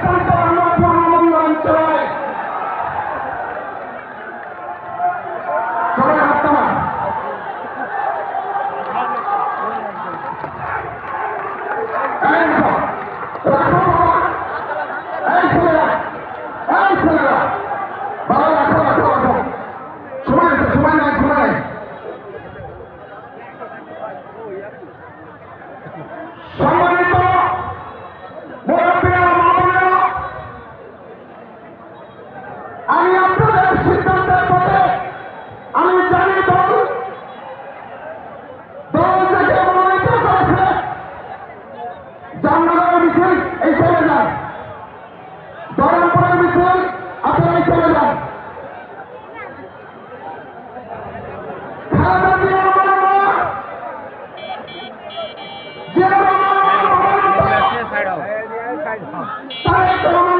অত্যন্ত অন্নপূর্ণ অঞ্চলে সবাই বর্তমান সম্মানিত মুরব্বীরা, মা বোনেরা, আমি আপনাদের সিদ্ধান্তের পথে আমি জানি দল থেকে মনোনীত করেছে জামনগরের মিছিল এই চলে যান, ধরমপুরের মিছিল আপনারাই চলে যান। খালেদা জিয়ার মনোনয়ন, জিয়ার মনোনয়ন, তারেক রহমান